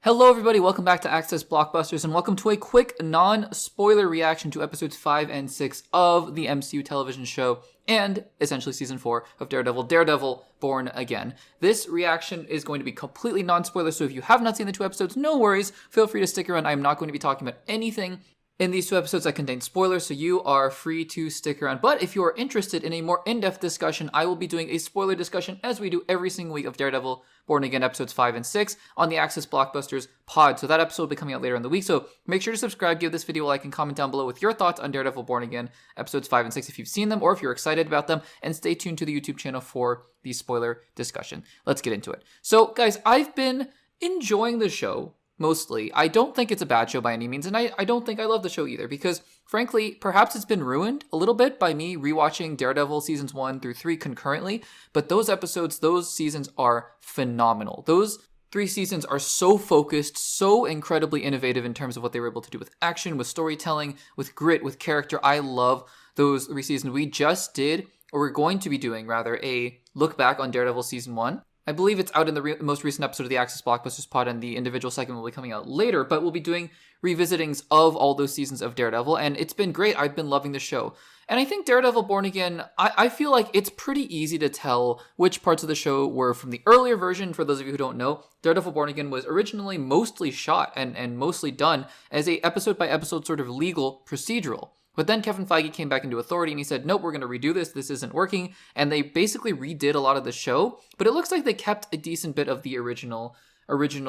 Hello everybody, welcome back to Access Blockbusters and welcome to a quick non-spoiler reaction to episodes 5 and 6 of the MCU television show and essentially season 4 of Daredevil Born Again. This reaction is going to be completely non-spoiler, so if you have not seen the two episodes, no worries, feel free to stick around. I'm not going to be talking about anything in these two episodes that contain spoilers, so you are free to stick around. But if you are interested in a more in-depth discussion, I will be doing a spoiler discussion as we do every single week of Daredevil Born Again episodes 5 and 6 on the Access Blockbusters pod. So that episode will be coming out later in the week. So make sure to subscribe, give this video a like, and comment down below with your thoughts on Daredevil Born Again episodes 5 and 6 if you've seen them or if you're excited about them. And stay tuned to the YouTube channel for the spoiler discussion. Let's get into it. So guys, I've been enjoying the show. Mostly. I don't think it's a bad show by any means, and I don't think I love the show either, because, frankly, perhaps it's been ruined a little bit by me rewatching Daredevil seasons 1 through 3 concurrently, but those episodes, those seasons are phenomenal. Those 3 seasons are so focused, so incredibly innovative in terms of what they were able to do with action, with storytelling, with grit, with character. I love those 3 seasons. We just did, or we're going to be doing, rather, a look back on Daredevil season 1. I believe it's out in the most recent episode of the Access Blockbusters pod, and the individual segment will be coming out later, but we'll be doing revisitings of all those seasons of Daredevil, and it's been great. I've been loving the show. And I think Daredevil Born Again, I feel like it's pretty easy to tell which parts of the show were from the earlier version. For those of you who don't know, Daredevil Born Again was originally mostly shot and mostly done as a episode-by-episode sort of legal procedural. But then Kevin Feige came back into authority and he said, nope, we're going to redo this. This isn't working. And they basically redid a lot of the show, but it looks like they kept a decent bit of the original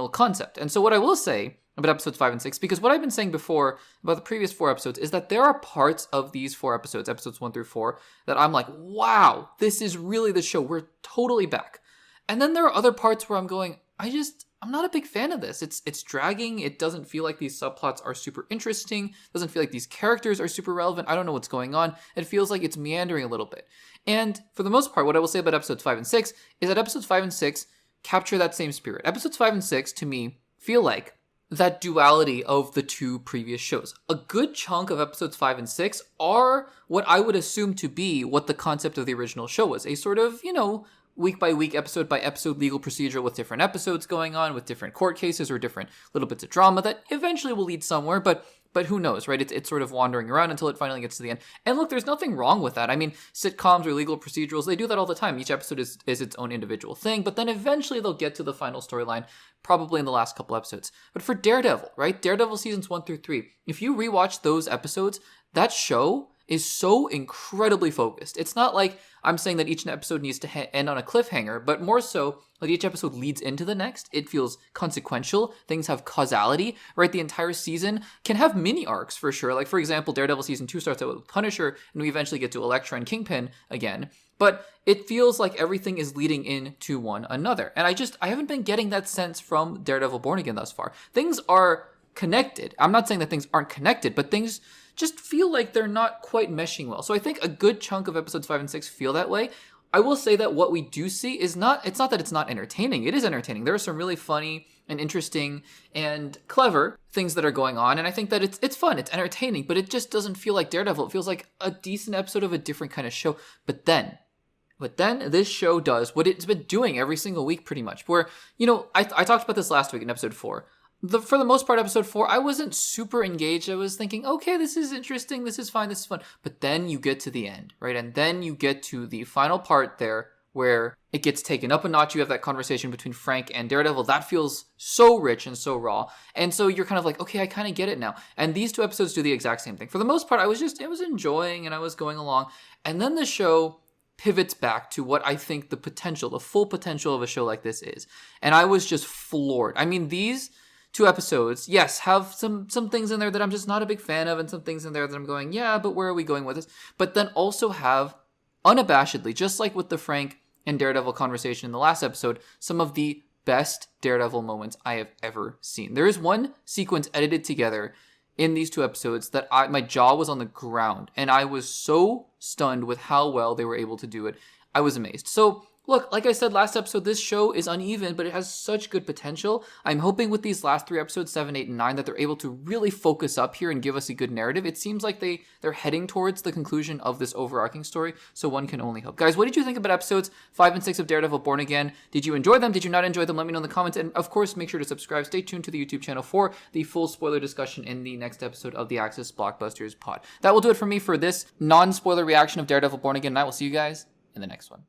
concept. And so what I will say about episodes 5 and 6, because what I've been saying before about the previous 4 episodes is that there are parts of these 4 episodes, episodes 1 through 4, that I'm like, wow, this is really the show. We're totally back. And then there are other parts where I'm going, I'm not a big fan of this. It's dragging. It doesn't feel like these subplots are super interesting. It doesn't feel like these characters are super relevant. I don't know what's going on. It feels like it's meandering a little bit. And for the most part, what I will say about episodes 5 and 6 is that episodes 5 and 6 capture that same spirit. Episodes 5 and 6, to me, feel like that duality of the 2 previous shows. A good chunk of episodes 5 and 6 are what I would assume to be what the concept of the original show was. A sort of, week by week, episode by episode legal procedure with different episodes going on, with different court cases or different little bits of drama that eventually will lead somewhere, but who knows, right? It's sort of wandering around until it finally gets to the end. And look, there's nothing wrong with that. I mean, sitcoms or legal procedurals, they do that all the time. Each episode is its own individual thing, but then eventually they'll get to the final storyline, probably in the last couple episodes. But for Daredevil, right? Daredevil seasons 1 through 3, if you rewatch those episodes, that show is so incredibly focused. It's not like I'm saying that each episode needs to end on a cliffhanger, but more so, like each episode leads into the next. It feels consequential. Things have causality, right? The entire season can have mini arcs for sure. Like, for example, Daredevil season 2 starts out with Punisher, and we eventually get to Elektra and Kingpin again. But it feels like everything is leading into one another. And I haven't been getting that sense from Daredevil Born Again thus far. Things are connected. I'm not saying that things aren't connected, but things just feel like they're not quite meshing well. So I think a good chunk of episodes 5 and 6 feel that way. I will say that what we do see is it's not that it's not entertaining. It is entertaining. There are some really funny and interesting and clever things that are going on. And I think that it's fun. It's entertaining, but it just doesn't feel like Daredevil. It feels like a decent episode of a different kind of show. But then this show does what it's been doing every single week pretty much. Where, I talked about this last week in episode 4. For the most part, episode 4, I wasn't super engaged. I was thinking, okay, this is interesting, this is fine, this is fun. But then you get to the end, right? And then you get to the final part there where it gets taken up a notch. You have that conversation between Frank and Daredevil. That feels so rich and so raw. And so you're kind of like, okay, I kind of get it now. And these 2 episodes do the exact same thing. For the most part, I was enjoying and I was going along. And then the show pivots back to what I think the full potential of a show like this is. And I was just floored. I mean, these 2 episodes, yes, have some things in there that I'm just not a big fan of, and some things in there that I'm going, yeah, but where are we going with this? But then also have, unabashedly, just like with the Frank and Daredevil conversation in the last episode, some of the best Daredevil moments I have ever seen. There is one sequence edited together in these 2 episodes that my jaw was on the ground, and I was so stunned with how well they were able to do it. I was amazed. So Look, like I said last episode, this show is uneven, but it has such good potential. I'm hoping with these last 3 episodes, 7, 8, and 9, that they're able to really focus up here and give us a good narrative. It seems like they're heading towards the conclusion of this overarching story, so one can only hope. Guys, what did you think about episodes 5 and 6 of Daredevil Born Again? Did you enjoy them? Did you not enjoy them? Let me know in the comments. And of course, make sure to subscribe. Stay tuned to the YouTube channel for the full spoiler discussion in the next episode of the Access Blockbusters pod. That will do it for me for this non-spoiler reaction of Daredevil Born Again, and I will see you guys in the next one.